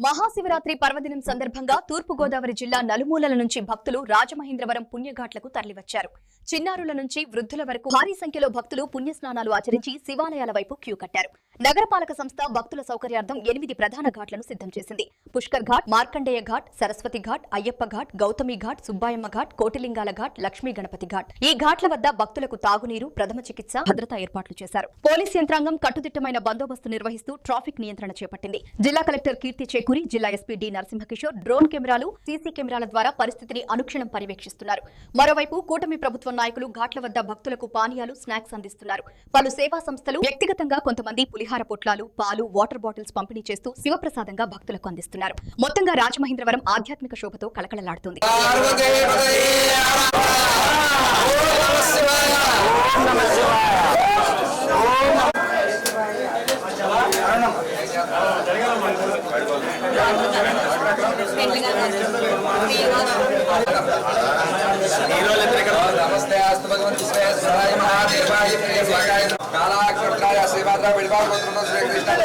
మహాశివరాత్రి పర్వదినం సందర్భంగా తూర్పు గోదావరి జిల్లా నలుమూలల నుంచి భక్తులు రాజమహేంద్రవరం పుణ్యఘాట్లకు తరలివచ్చారు. చిన్నారుల నుంచి వృద్ధుల వరకు భారీ సంఖ్యలో భక్తులు పుణ్యస్నానాలు ఆచరించి శివాలయాల వైపు క్యూ కట్టారు. నగరపాలక సంస్థ భక్తుల సౌకర్యార్థం 8 ప్రధాన ఘాట్లను సిద్ధం చేసింది. పుష్కర్ ఘాట్, మార్కండేయ ఘాట్, సరస్వతి ఘాట్, అయ్యప్ప ఘాట్, గౌతమి ఘాట్, సుబ్బాయమ్మ ఘాట్, కోటిలింగాల ఘాట్, లక్ష్మీ గణపతి ఘాట్. ఈ ఘాట్ల వద్ద భక్తులకు తాగునీరు, ప్రథమ చికిత్స, భద్రతా ఏర్పాట్లు చేశారు. పోలీస్ యంత్రాంగం కట్టుదిట్టమైన బందోబస్తు నిర్వహిస్తూ ట్రాఫిక్ నియంత్రణ చేపట్టింది. జిల్లా కలెక్టర్ కీర్తి చేకూరి, జిల్లా ఎస్పీ డి నరసింహకిషోర్ డ్రోన్ కెమెరాలు, సీసీ కెమెరాల ద్వారా పరిస్థితిని అనుక్షణం పర్యవేక్షిస్తున్నారు. మరోవైపు కూటమి ప్రభుత్వ నాయకులు ఘాట్ల వద్ద భక్తులకు పానీయాలు, స్నాక్స్ అందిస్తున్నారు. పలు సేవా సంస్థలు వ్యక్తిగతంగా కొంతమంది పులిహార పొట్లాలు, పాలు, వాటర్ బాటిల్స్ పంపిణీ చేస్తూ శివప్రసాదంగా భక్తులకు అందిస్తున్నారు. మొత్తంగా రాజమహేంద్రవరం ఆధ్యాత్మిక శోభతో కళకళలాడుతుంది. नमस्ते अस्तु भगवन्ति श्रेयस्वराय महादेवाय प्रियस्वागाय कालाक्षत्राय श्रीमात्रा विद्वान् श्री कृष्ण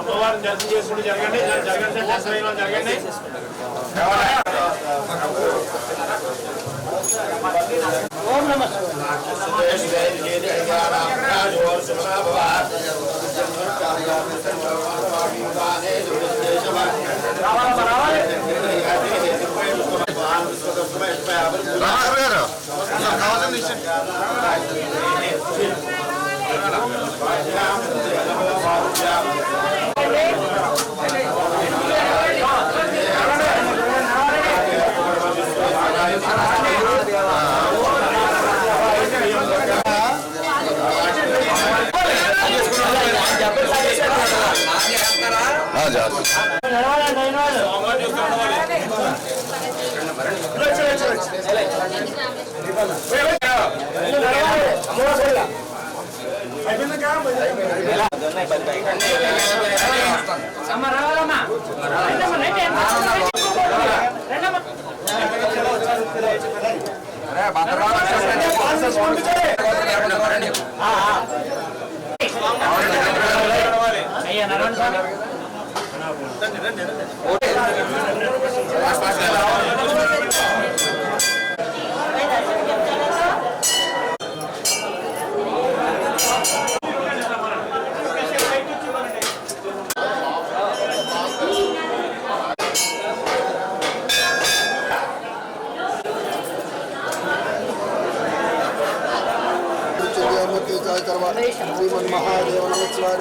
అమ్మవారిని దర్శనం చేసుకుంటూ జరగండి జరగండి. ఓం నమః श्रीमन महादेव नमः शिवाय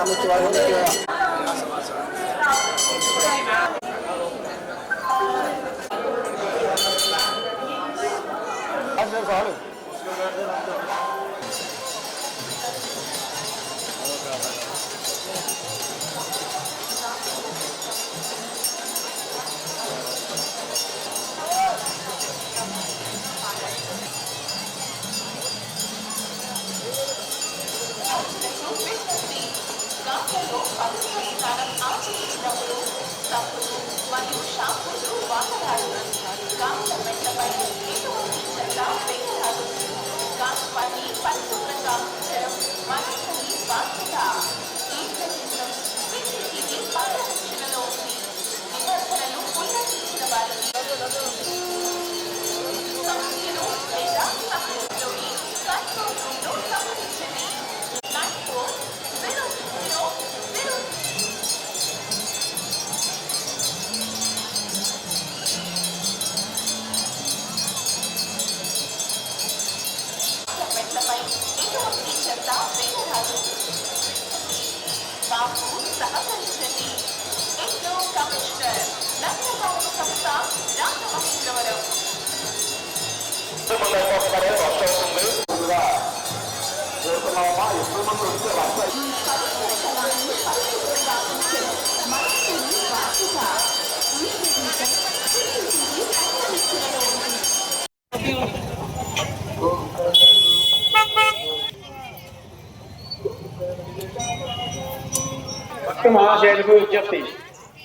భక్త మహాశైలకు విజ్ఞప్తి.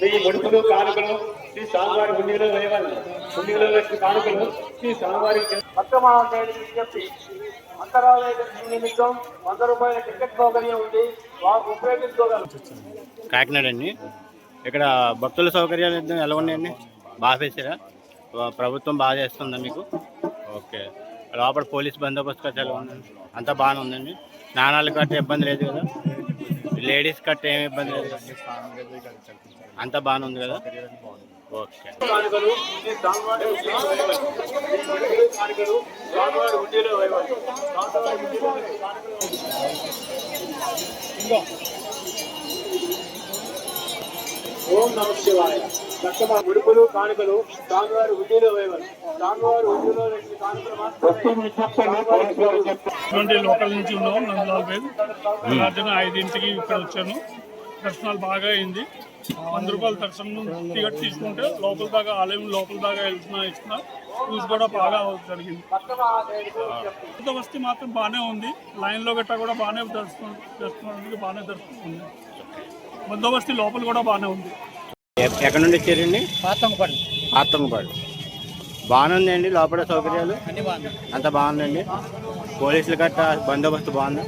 ఈ ముడుపులు కానుకలు శ్రీ స్వామివారి హుండీలో వేయాలి. హుండీలో వేసిన కానుకలు శ్రీ స్వామివారి భక్త మహాశైలకు విజ్ఞప్తి. అంతరాలయ నిమిత్తం 100 రూపాయల టికెట్ సౌకర్యం ఉంది, వారు ఉపయోగించుకోగలరు. కాకినాడ అండి. ఇక్కడ భక్తుల సౌకర్యాలు ఎలా ఉన్నాయండి? బాగా చేశారా? ప్రభుత్వం బాగా చేస్తుందా మీకు? ఓకే. లోపల పోలీస్ బందోబస్తు కట్ట ఎలా ఉందండి? అంతా బాగానే ఉందండి. స్నానాలు కట్ట ఇబ్బంది లేదు కదా? లేడీస్ కట్ట ఏమి ఇబ్బంది లేదు కదా? అంతా బాగానే ఉంది కదా? ఓకే. కానుకలు శ్రీ స్వామివారి హుండీలో వేయాలి. కానుకలు స్వామివారి హుండీలో వేయాలి. స్వామివారి హుండీలో వేసిన కానుకలు ఓం నమ శివాయ. చక్కగా ముడుపులు కానుకలు స్వామివారి హుండీలో వేయాలి. స్వామివారి హుండీలో వేసిన కానుకలు ఇటువంటి లోకల్ నుంచి ఉన్నాం. నందలాల్ పేరు రాత్రి 5ంటికి ఇక్కడ వచ్చాను. దర్శనాలు బాగా అయింది. 100 రూపాయల దర్శనం టికెట్ తీసుకుంటే లోపల దాకా ఆలయం లోపల దాకా ఇస్తున్నా చూసి కూడా బాగా జరిగింది. వస్తీ మాత్రం బాగానే ఉంది. లైన్లో గట్టా కూడా బాగానే దర్శనం బాగానే దర్శనం ఉంది. బందోబస్తీ లోపల కూడా బాగానే ఉంది. ఎక్కడ నుండి వచ్చారండి? ఆత్తంగపాడు. బాగానే ఉందండి లోపల సౌకర్యాలు అంతా బాగుందండి. పోలీసులు గట్ట బందోబస్తు బాగుందా?